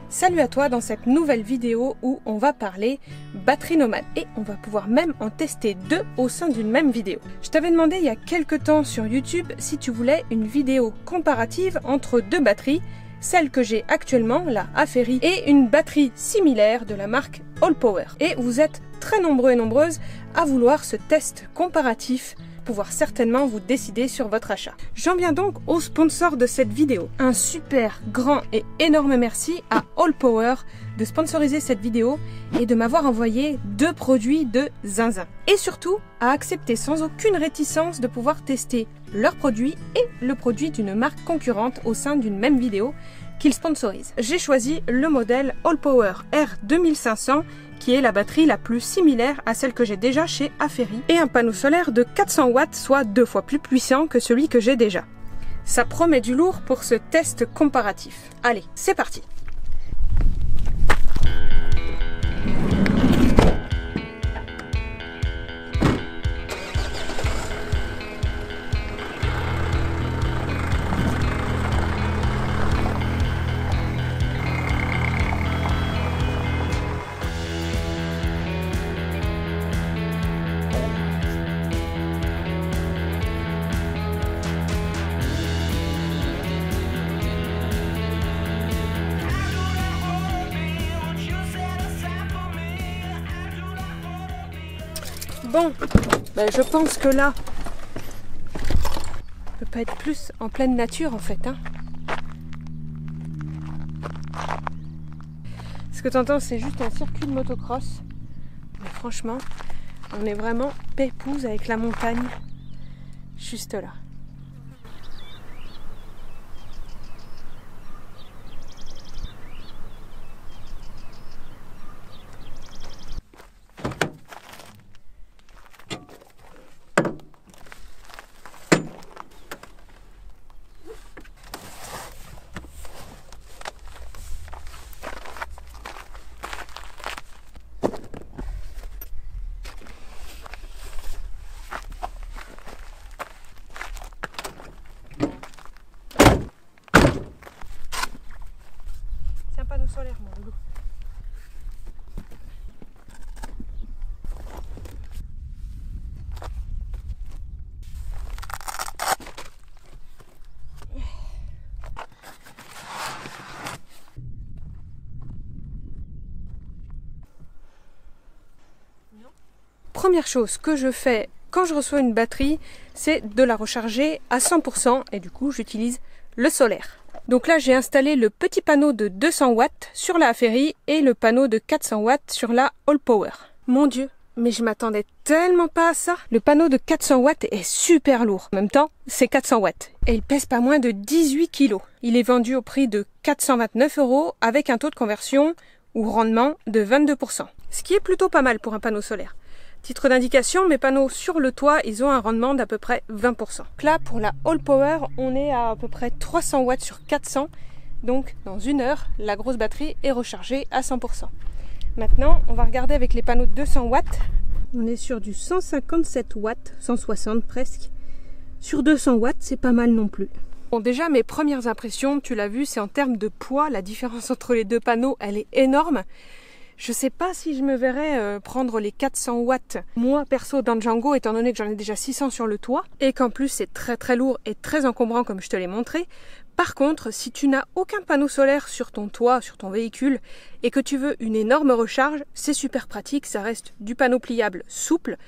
Salut à toi dans cette nouvelle vidéo où on va parler batterie nomade et on va pouvoir même en tester deux au sein d'une même vidéo. Je t'avais demandé il y a quelques temps sur YouTube si tu voulais une vidéo comparative entre deux batteries, celle que j'ai actuellement, la Apheri, et une batterie similaire de la marque Allpower. Et vous êtes très nombreux et nombreuses à vouloir ce test comparatif, pouvoir certainement vous décider sur votre achat. J'en viens donc au sponsor de cette vidéo. Un super grand et énorme merci à Allpower de sponsoriser cette vidéo et de m'avoir envoyé deux produits de zinzin. Et surtout, à accepter sans aucune réticence de pouvoir tester leurs produits et le produit d'une marque concurrente au sein d'une même vidéo qu'ils sponsorisent. J'ai choisi le modèle Allpower R2500 qui est la batterie la plus similaire à celle que j'ai déjà chez Apheri, et un panneau solaire de 400 watts, soit 2 fois plus puissant que celui que j'ai déjà. Ça promet du lourd pour ce test comparatif. Allez, c'est parti! Bon, je pense que là, on peut pas être plus en pleine nature en fait. Hein. Ce que tu entends, c'est juste un circuit de motocross. Mais franchement, on est vraiment pépouze avec la montagne, juste là. Solaire, mon loulou. Première chose que je fais quand je reçois une batterie, c'est de la recharger à 100% et du coup j'utilise le solaire. Donc là, j'ai installé le petit panneau de 200 watts sur la Apheri et le panneau de 400 watts sur la Allpower. Mon Dieu, mais je m'attendais tellement pas à ça. Le panneau de 400 watts est super lourd. En même temps, c'est 400 watts. Et il pèse pas moins de 18 kg. Il est vendu au prix de 429 € avec un taux de conversion ou rendement de 22%. Ce qui est plutôt pas mal pour un panneau solaire. Titre d'indication, mes panneaux sur le toit, ils ont un rendement d'à peu près 20%. Là, pour la Allpower, on est à peu près 300 watts sur 400. Donc, dans une heure, la grosse batterie est rechargée à 100%. Maintenant, on va regarder avec les panneaux de 200 watts. On est sur du 157 watts, 160 presque. Sur 200 watts, c'est pas mal non plus. Bon, déjà, mes premières impressions, tu l'as vu, c'est en termes de poids. La différence entre les deux panneaux, elle est énorme. Je sais pas si je me verrais prendre les 400 watts, moi perso dans Django, étant donné que j'en ai déjà 600 sur le toit, et qu'en plus c'est très très lourd et très encombrant comme je te l'ai montré. Par contre, si tu n'as aucun panneau solaire sur ton toit, sur ton véhicule, et que tu veux une énorme recharge, c'est super pratique, ça reste du panneau pliable souple.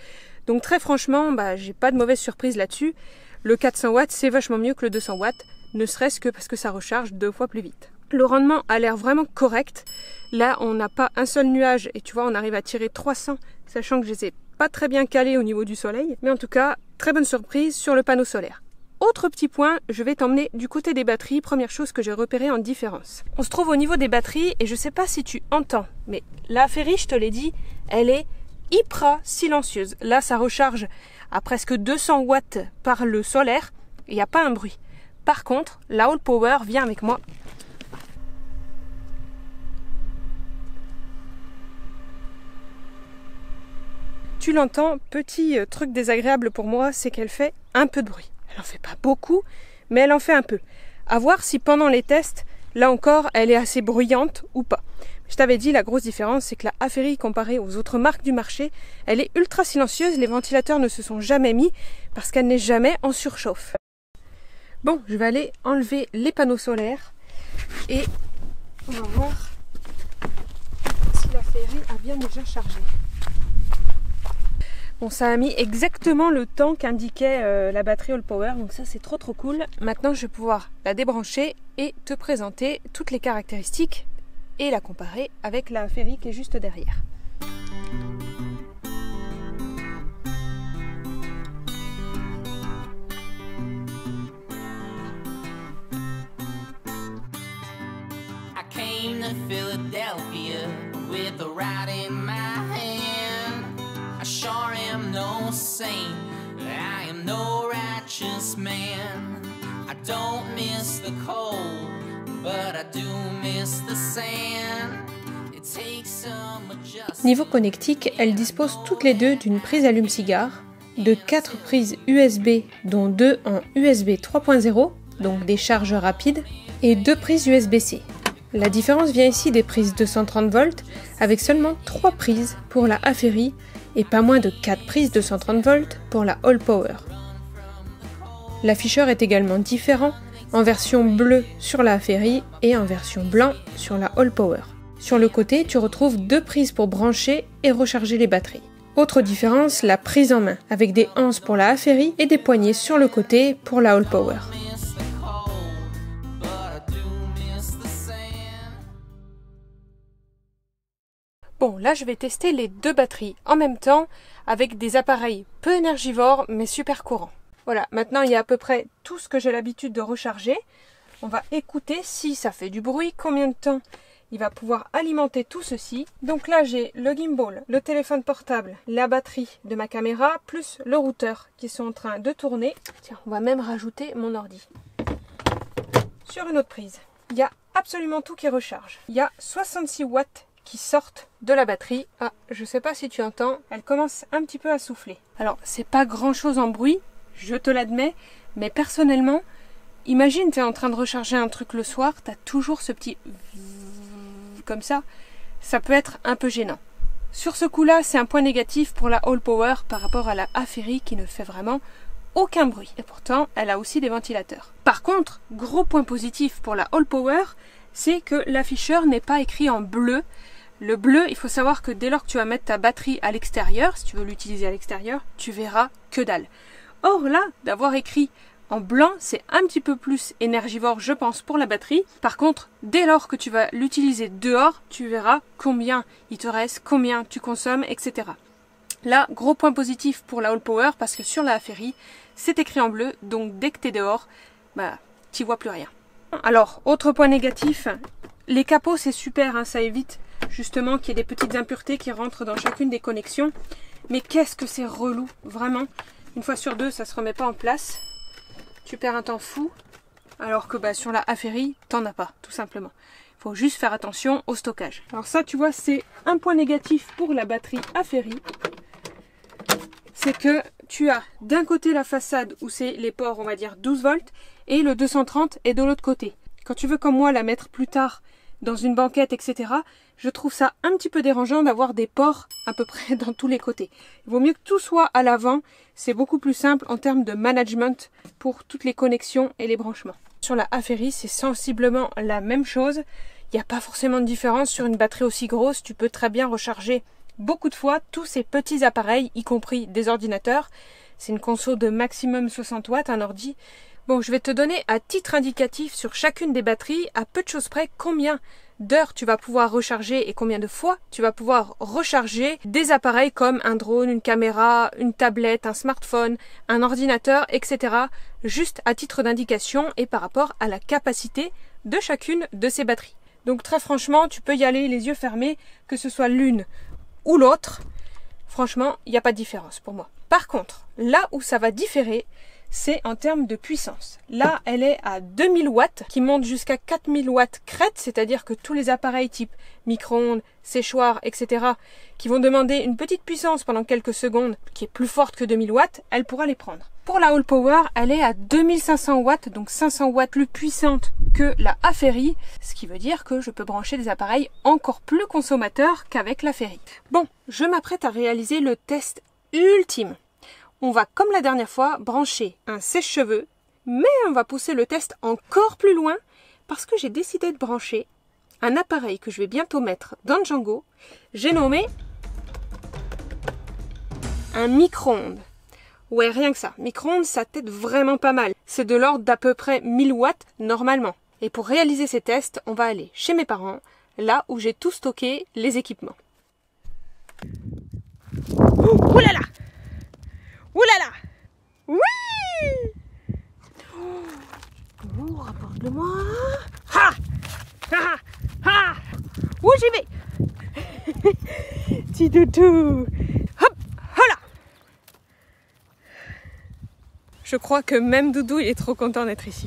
Donc très franchement, j'ai pas de mauvaise surprise là-dessus. Le 400 watts, c'est vachement mieux que le 200 watts, ne serait-ce que parce que ça recharge 2 fois plus vite. Le rendement a l'air vraiment correct. Là, on n'a pas un seul nuage et tu vois, on arrive à tirer 300, sachant que je les ai pas très bien calés au niveau du soleil. Mais en tout cas, très bonne surprise sur le panneau solaire. Autre petit point, je vais t'emmener du côté des batteries. Première chose que j'ai repéré en différence. On se trouve au niveau des batteries et je sais pas si tu entends, mais la Apheri, je te l'ai dit, elle est hyper silencieuse. Là, ça recharge à presque 200 watts par le solaire. Il n'y a pas un bruit. Par contre, la Allpower, viens avec moi. Tu l'entends, petit truc désagréable pour moi, c'est qu'elle fait un peu de bruit. Elle en fait pas beaucoup, mais elle en fait un peu. À voir si pendant les tests, là encore, elle est assez bruyante ou pas. Je t'avais dit, la grosse différence, c'est que la Aferi, comparée aux autres marques du marché, elle est ultra silencieuse. Les ventilateurs ne se sont jamais mis parce qu'elle n'est jamais en surchauffe. Bon, je vais aller enlever les panneaux solaires et on va voir si la Aferi a bien déjà chargé. Bon, ça a mis exactement le temps qu'indiquait la batterie All Power, donc ça c'est trop cool. Maintenant je vais pouvoir la débrancher et te présenter toutes les caractéristiques et la comparer avec la Aferi qui est juste derrière. I came to Philadelphia with a ride in my hand. I sure am no saint, I am no righteous man. I don't miss the cold, but I do miss the sand. It takes some adjustment. Niveau connectique, elles disposent toutes les deux d'une prise allume-cigare, de 4 prises USB, dont 2 en USB 3.0, donc des charges rapides, et 2 prises USB-C. La différence vient ici des prises 230 volts, avec seulement 3 prises pour la Aferi et pas moins de 4 prises 230 volts pour la All Power. L'afficheur est également différent, en version bleue sur la Aferi et en version blanc sur la All Power. Sur le côté, tu retrouves 2 prises pour brancher et recharger les batteries. Autre différence, la prise en main, avec des anses pour la Aferi et des poignées sur le côté pour la All Power. Bon, là je vais tester les deux batteries en même temps avec des appareils peu énergivores mais super courants. Voilà, maintenant il y a à peu près tout ce que j'ai l'habitude de recharger. On va écouter si ça fait du bruit, combien de temps il va pouvoir alimenter tout ceci. Donc là j'ai le gimbal, le téléphone portable, la batterie de ma caméra plus le routeur qui sont en train de tourner. Tiens, on va même rajouter mon ordi. Sur une autre prise, il y a absolument tout qui recharge. Il y a 66 watts qui sortent de la batterie. Ah, je sais pas si tu entends, elle commence un petit peu à souffler. Alors, c'est pas grand chose en bruit, je te l'admets, mais personnellement, imagine tu es en train de recharger un truc le soir, tu as toujours ce petit comme ça peut être un peu gênant. Sur ce coup-là, c'est un point négatif pour la All Power par rapport à la Aferi qui ne fait vraiment aucun bruit. Et pourtant, elle a aussi des ventilateurs. Par contre, gros point positif pour la All Power, c'est que l'afficheur n'est pas écrit en bleu. Le bleu, il faut savoir que dès lors que tu vas mettre ta batterie à l'extérieur, si tu veux l'utiliser à l'extérieur, tu verras que dalle. Or là, d'avoir écrit en blanc, c'est un petit peu plus énergivore, je pense, pour la batterie. Par contre, dès lors que tu vas l'utiliser dehors, tu verras combien il te reste, combien tu consommes, etc. Là, gros point positif pour la All Power, parce que sur la Aferi, c'est écrit en bleu, donc dès que tu es dehors, tu vois plus rien. Alors, autre point négatif, les capots c'est super, hein, ça évite justement qu'il y ait des petites impuretés qui rentrent dans chacune des connexions. Mais qu'est-ce que c'est relou, vraiment. Une fois sur deux, ça se remet pas en place. Tu perds un temps fou, alors que sur la Aferi, t'en as pas, tout simplement. Il faut juste faire attention au stockage. Alors ça, tu vois, c'est un point négatif pour la batterie Aferi. C'est que tu as d'un côté la façade où c'est les ports, on va dire 12 volts, et le 230 est de l'autre côté. Quand tu veux comme moi la mettre plus tard dans une banquette, etc., je trouve ça un petit peu dérangeant d'avoir des ports à peu près dans tous les côtés. Il vaut mieux que tout soit à l'avant, c'est beaucoup plus simple en termes de management pour toutes les connexions et les branchements. Sur la Aferi, c'est sensiblement la même chose. Il n'y a pas forcément de différence sur une batterie aussi grosse, tu peux très bien recharger beaucoup de fois tous ces petits appareils, y compris des ordinateurs. C'est une conso de maximum 60 watts, un ordi. Bon, je vais te donner à titre indicatif sur chacune des batteries, à peu de choses près, combien d'heures tu vas pouvoir recharger et combien de fois tu vas pouvoir recharger des appareils comme un drone, une caméra, une tablette, un smartphone, un ordinateur, etc. Juste à titre d'indication et par rapport à la capacité de chacune de ces batteries. Donc très franchement, tu peux y aller les yeux fermés, que ce soit l'une ou l'autre. Franchement, il n'y a pas de différence pour moi. Par contre, là où ça va différer, c'est en termes de puissance. Là, elle est à 2000 watts, qui monte jusqu'à 4000 watts crête, c'est-à-dire que tous les appareils type micro-ondes, séchoir, etc., qui vont demander une petite puissance pendant quelques secondes, qui est plus forte que 2000 watts, elle pourra les prendre. Pour la All Power, elle est à 2500 watts, donc 500 watts plus puissante que la Aferi, ce qui veut dire que je peux brancher des appareils encore plus consommateurs qu'avec la Aferi. Bon, je m'apprête à réaliser le test ultime. On va, comme la dernière fois, brancher un sèche-cheveux, mais on va pousser le test encore plus loin parce que j'ai décidé de brancher un appareil que je vais bientôt mettre dans Django. J'ai nommé un micro-ondes. Ouais, rien que ça. Micro-ondes, ça t'aide vraiment pas mal. C'est de l'ordre d'à peu près 1000 watts normalement. Et pour réaliser ces tests, on va aller chez mes parents, là où j'ai tout stocké les équipements. Ouh là là! Ouh là là! Oui! Oh, rapporte-le-moi! Ha! Ha! Ha! Où j'y vais? Petit doudou! Hop! Voilà! Je crois que même Doudou, il est trop content d'être ici.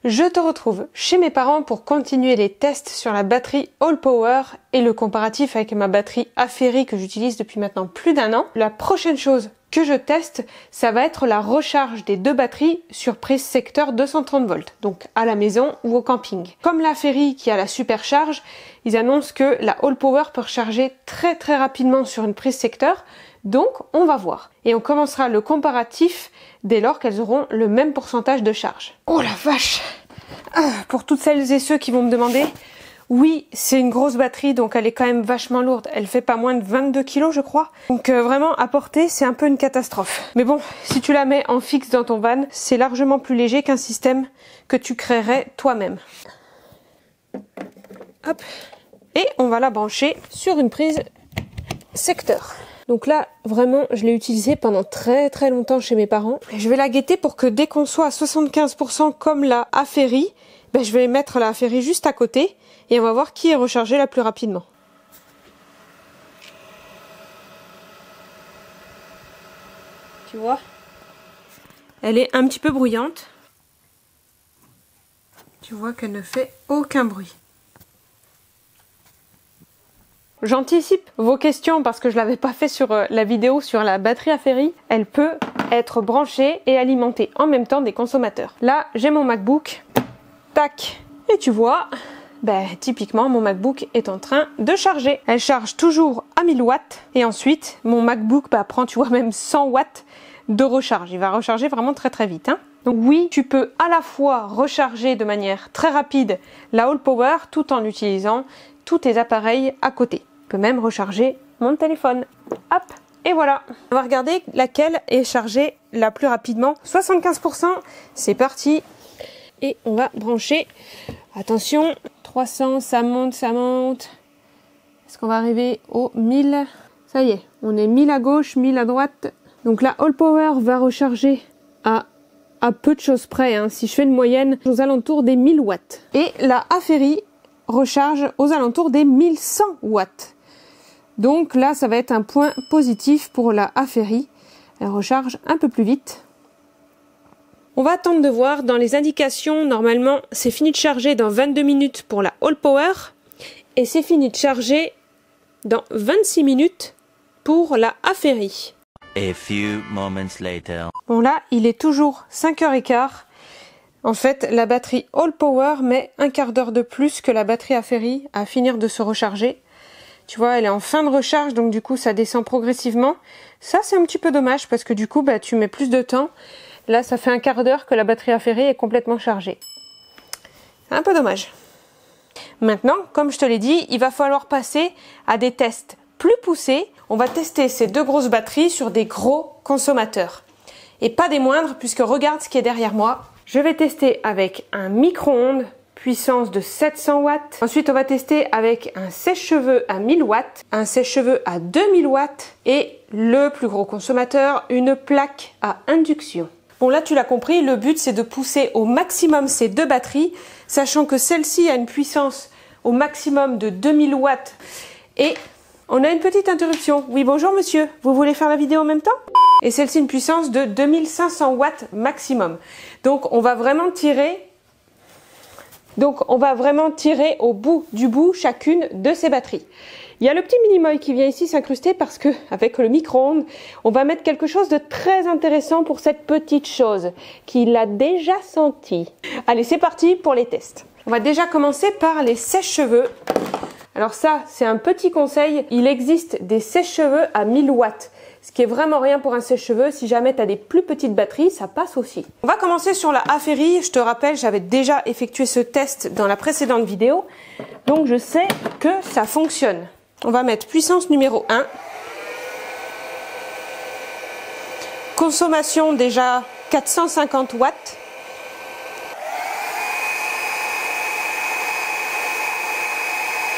Je te retrouve chez mes parents pour continuer les tests sur la batterie All Power et le comparatif avec ma batterie Aferi que j'utilise depuis maintenant plus d'1 an. La prochaine chose que je teste, ça va être la recharge des deux batteries sur prise secteur 230 volts, donc à la maison ou au camping. Comme la Aferi qui a la supercharge, ils annoncent que la All Power peut recharger très rapidement sur une prise secteur, donc on va voir. Et on commencera le comparatif dès lors qu'elles auront le même pourcentage de charge. Oh la vache! Pour toutes celles et ceux qui vont me demander, oui, c'est une grosse batterie, donc elle est quand même vachement lourde. Elle fait pas moins de 22 kg, je crois. Donc vraiment, à porter, c'est un peu une catastrophe. Mais bon, si tu la mets en fixe dans ton van, c'est largement plus léger qu'un système que tu créerais toi-même. Hop. Et on va la brancher sur une prise secteur. Donc là, vraiment, je l'ai utilisée pendant très longtemps chez mes parents. Et je vais la guetter pour que dès qu'on soit à 75% comme la Aferi, ben, je vais mettre la Aferi juste à côté et on va voir qui est rechargé la plus rapidement. Tu vois? Elle est un petit peu bruyante. Tu vois qu'elle ne fait aucun bruit. J'anticipe vos questions parce que je l'avais pas fait sur la vidéo sur la batterie Aferi. Elle peut être branchée et alimentée en même temps des consommateurs. Là, j'ai mon MacBook. Tac. Et tu vois, ben, typiquement, mon MacBook est en train de charger. Elle charge toujours à 1000 watts. Et ensuite, mon MacBook prend, tu vois, même 100 watts de recharge. Il va recharger vraiment très vite. Hein. Donc oui, tu peux à la fois recharger de manière très rapide la All Power tout en utilisant tous tes appareils à côté. Je peux même recharger mon téléphone. Hop, et voilà. On va regarder laquelle est chargée la plus rapidement. 75%, c'est parti. Et on va brancher. Attention, 300, ça monte. Est-ce qu'on va arriver aux 1000? Ça y est, on est 1000 à gauche, 1000 à droite. Donc la All Power va recharger à peu de choses près. Hein. Si je fais une moyenne, aux alentours des 1000 watts. Et la Aferi recharge aux alentours des 1100 watts. Donc là, ça va être un point positif pour la Aferi. Elle recharge un peu plus vite. On va attendre de voir. Dans les indications, normalement, c'est fini de charger dans 22 minutes pour la All Power. Et c'est fini de charger dans 26 minutes pour la Aferi. A few moments later. Bon là, il est toujours 5h15. En fait, la batterie All Power met un quart d'heure de plus que la batterie Aferi à finir de se recharger. Tu vois, elle est en fin de recharge, donc du coup, ça descend progressivement. Ça, c'est un petit peu dommage parce que du coup, tu mets plus de temps. Là, ça fait un quart d'heure que la batterie Aferi est complètement chargée. C'est un peu dommage. Maintenant, comme je te l'ai dit, il va falloir passer à des tests plus poussés. On va tester ces deux grosses batteries sur des gros consommateurs. Et pas des moindres, puisque regarde ce qui est derrière moi. Je vais tester avec un micro-ondes, puissance de 700 watts. Ensuite, on va tester avec un sèche-cheveux à 1000 watts, un sèche-cheveux à 2000 watts et le plus gros consommateur, une plaque à induction. Bon, là, tu l'as compris, le but, c'est de pousser au maximum ces deux batteries, sachant que celle-ci a une puissance au maximum de 2000 watts. Et on a une petite interruption. Oui, bonjour monsieur, vous voulez faire la vidéo en même temps? Et celle-ci, une puissance de 2500 watts maximum. Donc, on va vraiment tirer Donc on va vraiment tirer au bout du bout chacune de ces batteries. Il y a le petit mini-molle qui vient ici s'incruster parce que avec le micro-ondes, on va mettre quelque chose de très intéressant pour cette petite chose qui l'a déjà senti. Allez, c'est parti pour les tests. On va déjà commencer par les sèche-cheveux. Alors ça, c'est un petit conseil. Il existe des sèche-cheveux à 1000 watts. Ce qui est vraiment rien pour un sèche-cheveux. Si jamais tu as des plus petites batteries, ça passe aussi. On va commencer sur la Aferi. Je te rappelle, j'avais déjà effectué ce test dans la précédente vidéo. Donc je sais que ça fonctionne. On va mettre puissance numéro 1. Consommation déjà 450 watts.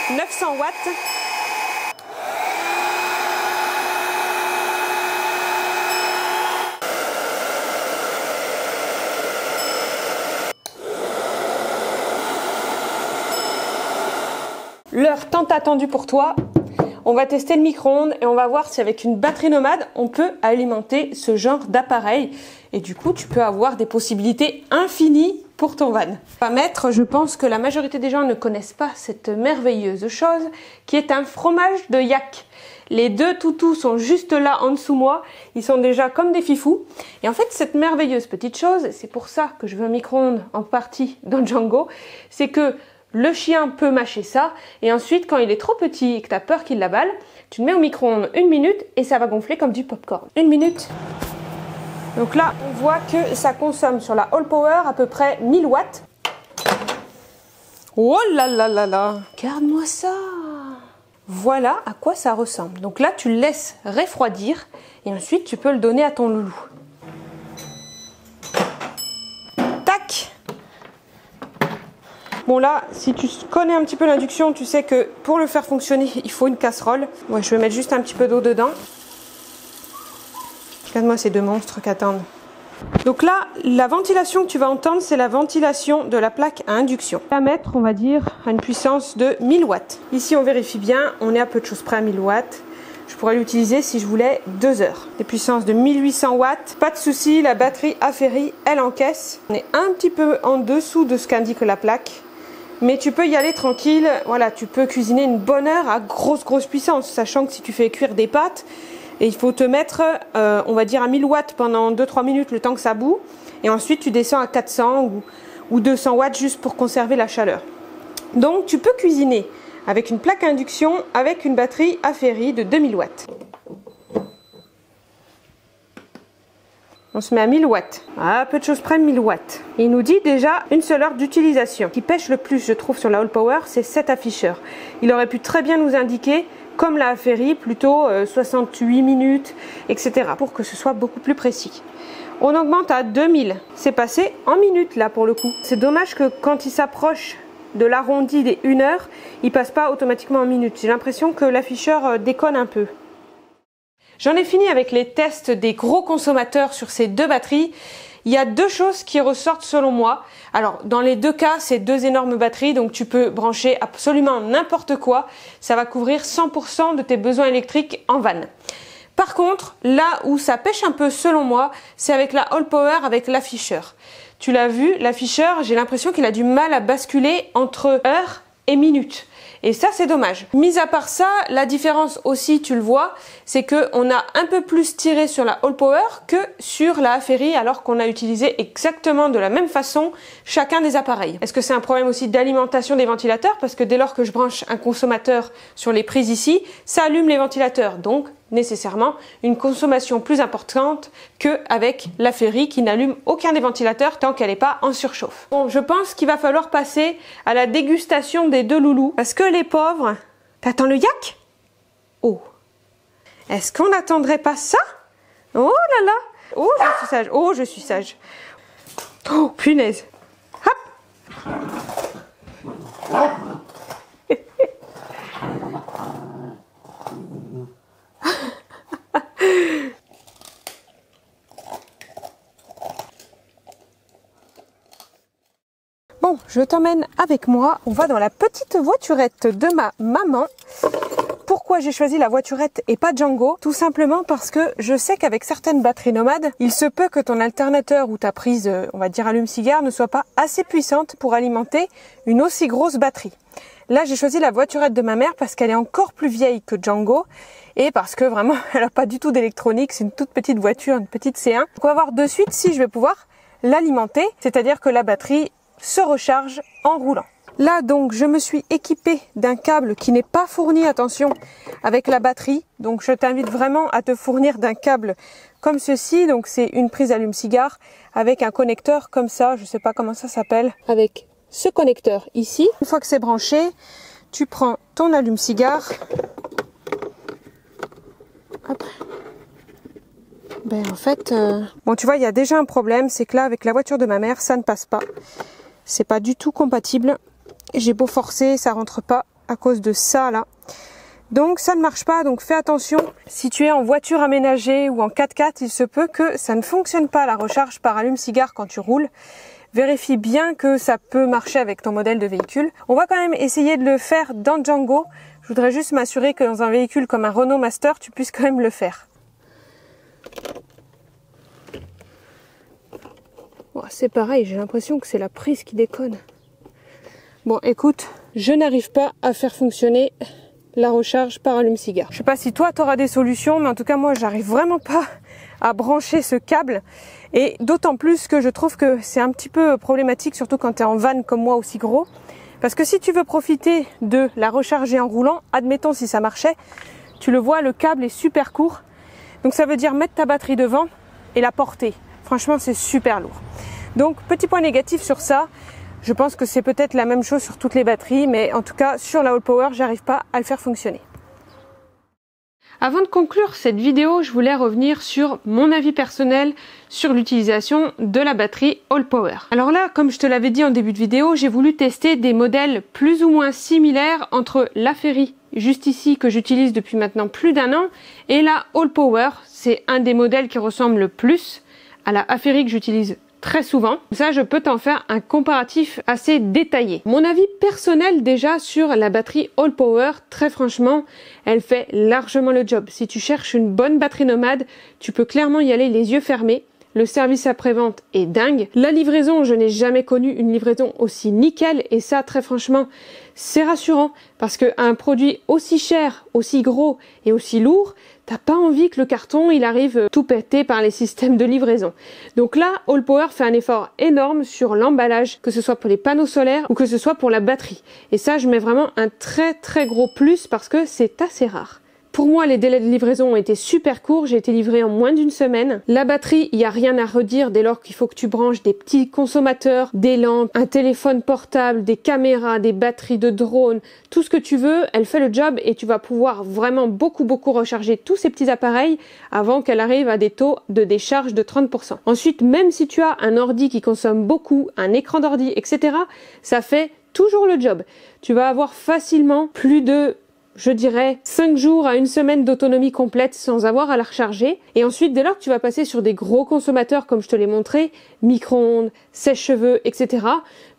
« 900 watts. L'heure tant attendue pour toi. On va tester le micro-ondes et on va voir si avec une batterie nomade, on peut alimenter ce genre d'appareil. Et du coup, tu peux avoir des possibilités infinies pour ton van. On va mettre, je pense que la majorité des gens ne connaissent pas cette merveilleuse chose qui est un fromage de yak. Les deux toutous sont juste là en dessous moi, ils sont déjà comme des fifous. Et en fait, cette merveilleuse petite chose, c'est pour ça que je veux un micro-ondes en partie dans Django, c'est que le chien peut mâcher ça et ensuite quand il est trop petit et que tu as peur qu'il l'avale, tu le mets au micro-ondes 1 minute et ça va gonfler comme du popcorn. 1 minute. Donc là, on voit que ça consomme sur la All Power à peu près 1000 watts. Oh là là là là! Regarde-moi ça! Voilà à quoi ça ressemble. Donc là, tu le laisses refroidir et ensuite tu peux le donner à ton loulou. Tac! Bon là, si tu connais un petit peu l'induction, tu sais que pour le faire fonctionner, il faut une casserole. Ouais, je vais mettre juste un petit peu d'eau dedans. Regarde-moi ces deux monstres qui attendent. Donc là, la ventilation que tu vas entendre, c'est la ventilation de la plaque à induction. On va mettre, on va dire, à une puissance de 1000 watts. Ici, on vérifie bien, on est à peu de choses près à 1000 watts. Je pourrais l'utiliser si je voulais 2 heures. Des puissances de 1800 watts. Pas de souci, la batterie Aferi, elle encaisse. On est un petit peu en dessous de ce qu'indique la plaque. Mais tu peux y aller tranquille. Voilà, tu peux cuisiner une bonne heure à grosse puissance. Sachant que si tu fais cuire des pâtes, et il faut te mettre, on va dire, à 1000 watts pendant 2-3 minutes le temps que ça bout. Et ensuite, tu descends à 400 ou 200 watts juste pour conserver la chaleur. Donc, tu peux cuisiner avec une plaque à induction, avec une batterie Aferi de 2000 watts. On se met à 1000 watts. À peu de choses près 1000 watts. Et il nous dit déjà une seule heure d'utilisation. Ce qui pêche le plus, je trouve, sur la All Power, c'est cet afficheur. Il aurait pu très bien nous indiquer, comme la Aferi, plutôt 68 minutes, etc. pour que ce soit beaucoup plus précis. On augmente à 2000. C'est passé en minutes là pour le coup. C'est dommage que quand il s'approche de l'arrondi des 1 heure, il passe pas automatiquement en minutes. J'ai l'impression que l'afficheur déconne un peu. J'en ai fini avec les tests des gros consommateurs sur ces deux batteries. Il y a deux choses qui ressortent selon moi. Alors, dans les deux cas, c'est deux énormes batteries, donc tu peux brancher absolument n'importe quoi. Ça va couvrir 100% de tes besoins électriques en van. Par contre, là où ça pêche un peu selon moi, c'est avec la All Power, avec l'afficheur. Tu l'as vu, l'afficheur, j'ai l'impression qu'il a du mal à basculer entre heures et minutes. Et ça, c'est dommage. Mis à part ça, la différence aussi, tu le vois, c'est qu'on a un peu plus tiré sur la All Power que sur la Aferi, alors qu'on a utilisé exactement de la même façon chacun des appareils. Est-ce que c'est un problème aussi d'alimentation des ventilateurs? Parce que dès lors que je branche un consommateur sur les prises ici, ça allume les ventilateurs. Donc, nécessairement, une consommation plus importante qu'avec l'Aferi qui n'allume aucun des ventilateurs tant qu'elle n'est pas en surchauffe. Bon, je pense qu'il va falloir passer à la dégustation des deux loulous. Parce que les pauvres... T'attends le yak? Oh. Est-ce qu'on n'attendrait pas ça? Oh là là. Oh, je suis sage. Oh, je suis sage. Oh, punaise. Hop. Bon, je t'emmène avec moi. On va dans la petite voiturette de ma maman. Pourquoi Pourquoi j'ai choisi la voiturette et pas Django? Tout simplement parce que je sais qu'avec certaines batteries nomades, il se peut que ton alternateur ou ta prise, on va dire allume-cigare, ne soit pas assez puissante pour alimenter une aussi grosse batterie. Là, j'ai choisi la voiturette de ma mère parce qu'elle est encore plus vieille que Django et parce que vraiment, elle n'a pas du tout d'électronique. C'est une toute petite voiture, une petite C1. Donc on va voir de suite si je vais pouvoir l'alimenter, c'est-à-dire que la batterie se recharge en roulant. Là, donc, je me suis équipée d'un câble qui n'est pas fourni, attention, avec la batterie. Donc, je t'invite vraiment à te fournir d'un câble comme ceci. Donc, c'est une prise allume-cigare avec un connecteur comme ça. Je ne sais pas comment ça s'appelle. Avec ce connecteur ici. Une fois que c'est branché, tu prends ton allume-cigare. Hop. Ben en fait, bon tu vois, il y a déjà un problème, c'est que là avec la voiture de ma mère, ça ne passe pas. C'est pas du tout compatible. J'ai beau forcer, ça rentre pas à cause de ça là. Donc ça ne marche pas, donc fais attention. Si tu es en voiture aménagée ou en 4x4, il se peut que ça ne fonctionne pas la recharge par allume-cigare quand tu roules. Vérifie bien que ça peut marcher avec ton modèle de véhicule. On va quand même essayer de le faire dans Django. Je voudrais juste m'assurer que dans un véhicule comme un Renault Master, tu puisses quand même le faire. Oh, c'est pareil, j'ai l'impression que c'est la prise qui déconne. Bon, écoute, je n'arrive pas à faire fonctionner la recharge par allume-cigare. Je sais pas si toi, tu auras des solutions, mais en tout cas, moi, j'arrive vraiment pas à brancher ce câble. Et d'autant plus que je trouve que c'est un petit peu problématique, surtout quand tu es en van comme moi aussi gros. Parce que si tu veux profiter de la recharger en roulant, admettons si ça marchait, tu le vois, le câble est super court. Donc ça veut dire mettre ta batterie devant et la porter. Franchement, c'est super lourd. Donc, petit point négatif sur ça. Je pense que c'est peut-être la même chose sur toutes les batteries, mais en tout cas, sur la All Power, j'arrive pas à le faire fonctionner. Avant de conclure cette vidéo, je voulais revenir sur mon avis personnel sur l'utilisation de la batterie All Power. Alors là, comme je te l'avais dit en début de vidéo, j'ai voulu tester des modèles plus ou moins similaires entre la Ferry, juste ici, que j'utilise depuis maintenant plus d'1 an, et la All Power. C'est un des modèles qui ressemble le plus à la Ferry que j'utilise très souvent. Ça, je peux t'en faire un comparatif assez détaillé. Mon avis personnel déjà sur la batterie All Power, très franchement, elle fait largement le job. Si tu cherches une bonne batterie nomade, tu peux clairement y aller les yeux fermés. Le service après-vente est dingue. La livraison, je n'ai jamais connu une livraison aussi nickel et ça, très franchement, c'est rassurant parce qu'un produit aussi cher, aussi gros et aussi lourd, t'as pas envie que le carton il arrive tout pété par les systèmes de livraison. Donc là, All Power fait un effort énorme sur l'emballage, que ce soit pour les panneaux solaires ou que ce soit pour la batterie. Et ça, je mets vraiment un très gros plus parce que c'est assez rare. Pour moi, les délais de livraison ont été super courts, j'ai été livrée en moins d'1 semaine. La batterie, il n'y a rien à redire dès lors qu'il faut que tu branches des petits consommateurs, des lampes, un téléphone portable, des caméras, des batteries de drone, tout ce que tu veux, elle fait le job et tu vas pouvoir vraiment beaucoup recharger tous ces petits appareils avant qu'elle arrive à des taux de décharge de 30%. Ensuite, même si tu as un ordi qui consomme beaucoup, un écran d'ordi, etc., ça fait toujours le job. Tu vas avoir facilement plus de, je dirais, 5 jours à 1 semaine d'autonomie complète sans avoir à la recharger. Et ensuite, dès lors que tu vas passer sur des gros consommateurs, comme je te l'ai montré, micro-ondes, sèche-cheveux, etc.,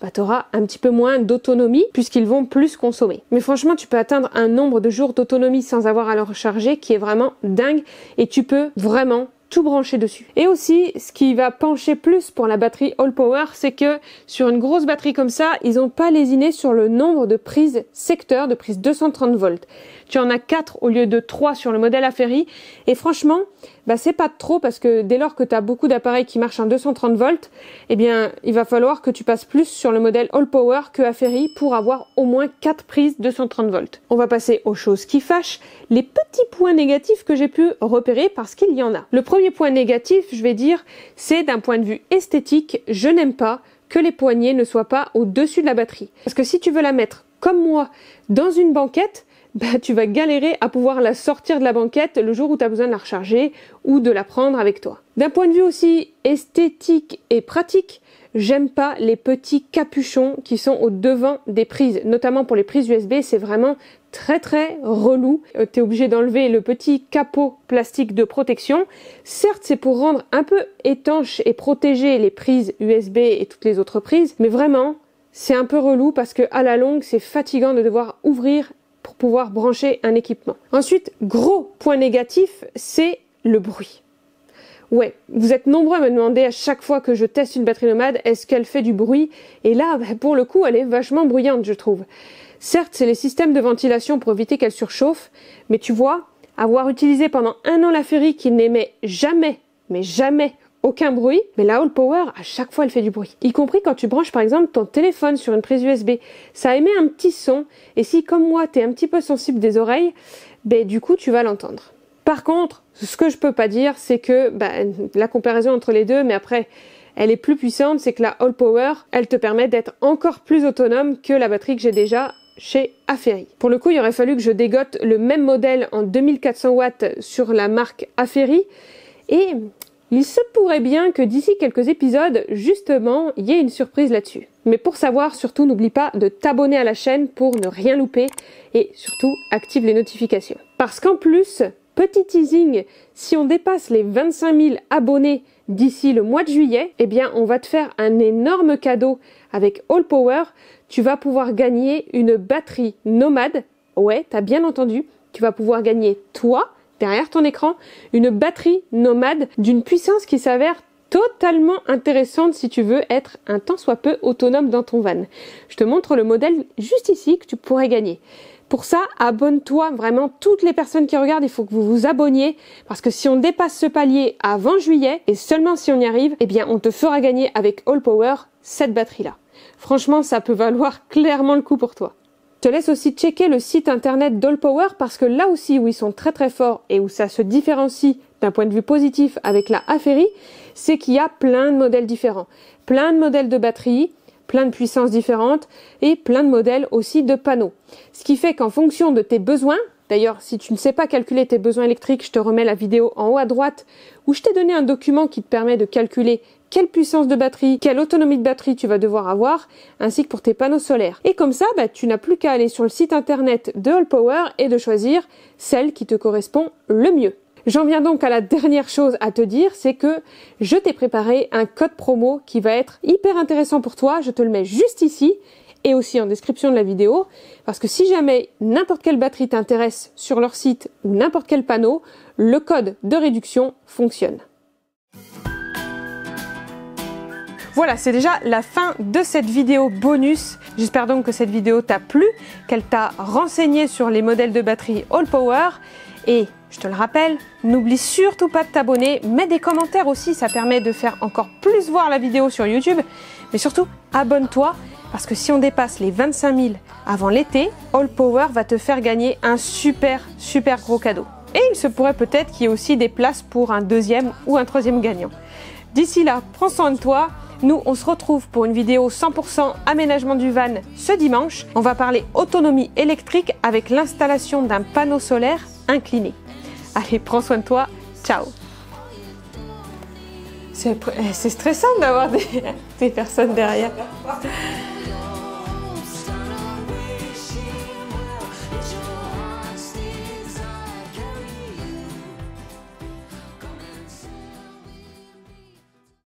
bah, tu auras un petit peu moins d'autonomie puisqu'ils vont plus consommer. Mais franchement, tu peux atteindre un nombre de jours d'autonomie sans avoir à le recharger qui est vraiment dingue et tu peux vraiment tout brancher dessus. Et aussi, ce qui va pencher plus pour la batterie All Power, c'est que sur une grosse batterie comme ça, ils n'ont pas lésiné sur le nombre de prises secteur, de prises 230 volts. Tu en as 4 au lieu de 3 sur le modèle Ferry. Et franchement, bah c'est pas trop parce que dès lors que tu as beaucoup d'appareils qui marchent en 230 volts, eh bien, il va falloir que tu passes plus sur le modèle All Power que Ferry pour avoir au moins 4 prises 230 volts. On va passer aux choses qui fâchent, les petits points négatifs que j'ai pu repérer parce qu'il y en a. Le premier point négatif, je vais dire, c'est d'un point de vue esthétique, je n'aime pas que les poignées ne soient pas au-dessus de la batterie. Parce que si tu veux la mettre, comme moi, dans une banquette, bah, tu vas galérer à pouvoir la sortir de la banquette le jour où tu as besoin de la recharger ou de la prendre avec toi. D'un point de vue aussi esthétique et pratique, j'aime pas les petits capuchons qui sont au devant des prises, notamment pour les prises USB, c'est vraiment très relou. Tu es obligé d'enlever le petit capot plastique de protection. Certes, c'est pour rendre un peu étanche et protéger les prises USB et toutes les autres prises, mais vraiment, c'est un peu relou parce que à la longue, c'est fatigant de devoir ouvrir, pour pouvoir brancher un équipement. Ensuite, gros point négatif, c'est le bruit. Ouais, vous êtes nombreux à me demander à chaque fois que je teste une batterie nomade, est-ce qu'elle fait du bruit? Et là, pour le coup, elle est vachement bruyante, je trouve. Certes, c'est les systèmes de ventilation pour éviter qu'elle surchauffe, mais tu vois, avoir utilisé pendant 1 an la Ferry qui n'émet jamais, mais jamais, aucun bruit, mais la All Power, à chaque fois, elle fait du bruit. Y compris quand tu branches par exemple ton téléphone sur une prise USB. Ça émet un petit son, et si comme moi, t'es un petit peu sensible des oreilles, ben du coup, tu vas l'entendre. Par contre, ce que je peux pas dire, c'est que la comparaison entre les deux, mais après, elle est plus puissante, c'est que la All Power, elle te permet d'être encore plus autonome que la batterie que j'ai déjà chez Aferry. Pour le coup, il aurait fallu que je dégote le même modèle en 2400 watts sur la marque Aferry, et il se pourrait bien que d'ici quelques épisodes, justement, il y ait une surprise là-dessus. Mais pour savoir, surtout, n'oublie pas de t'abonner à la chaîne pour ne rien louper, et surtout, active les notifications. Parce qu'en plus, petit teasing, si on dépasse les 25 000 abonnés d'ici le mois de juillet, eh bien on va te faire un énorme cadeau avec All Power. Tu vas pouvoir gagner une batterie nomade. Ouais, t'as bien entendu. Tu vas pouvoir gagner, toi, derrière ton écran, une batterie nomade d'une puissance qui s'avère totalement intéressante si tu veux être un tant soit peu autonome dans ton van. Je te montre le modèle juste ici que tu pourrais gagner. Pour ça, abonne-toi, vraiment, toutes les personnes qui regardent, il faut que vous vous abonniez, parce que si on dépasse ce palier avant juillet, et seulement si on y arrive, eh bien on te fera gagner avec All Power cette batterie-là. Franchement, ça peut valoir clairement le coup pour toi. Je te laisse aussi checker le site internet d'All Power, parce que là aussi où ils sont très très forts, et où ça se différencie d'un point de vue positif avec la Aferry, c'est qu'il y a plein de modèles différents. Plein de modèles de batteries, plein de puissances différentes et plein de modèles aussi de panneaux. Ce qui fait qu'en fonction de tes besoins, d'ailleurs si tu ne sais pas calculer tes besoins électriques, je te remets la vidéo en haut à droite où je t'ai donné un document qui te permet de calculer quelle puissance de batterie, quelle autonomie de batterie tu vas devoir avoir, ainsi que pour tes panneaux solaires. Et comme ça, tu n'as plus qu'à aller sur le site internet de All Power et de choisir celle qui te correspond le mieux. J'en viens donc à la dernière chose à te dire, c'est que je t'ai préparé un code promo qui va être hyper intéressant pour toi. Je te le mets juste ici et aussi en description de la vidéo, parce que si jamais n'importe quelle batterie t'intéresse sur leur site ou n'importe quel panneau, le code de réduction fonctionne. Voilà, c'est déjà la fin de cette vidéo bonus. J'espère donc que cette vidéo t'a plu, qu'elle t'a renseigné sur les modèles de batterie All Power. Et je te le rappelle, n'oublie surtout pas de t'abonner, mets des commentaires aussi, ça permet de faire encore plus voir la vidéo sur YouTube. Mais surtout, abonne-toi, parce que si on dépasse les 25 000 avant l'été, All Power va te faire gagner un super gros cadeau. Et il se pourrait peut-être qu'il y ait aussi des places pour un deuxième ou un troisième gagnant. D'ici là, prends soin de toi. Nous, on se retrouve pour une vidéo 100% aménagement du van ce dimanche. On va parler autonomie électrique avec l'installation d'un panneau solaire incliné. Allez, prends soin de toi. Ciao. C'est stressant d'avoir des personnes derrière.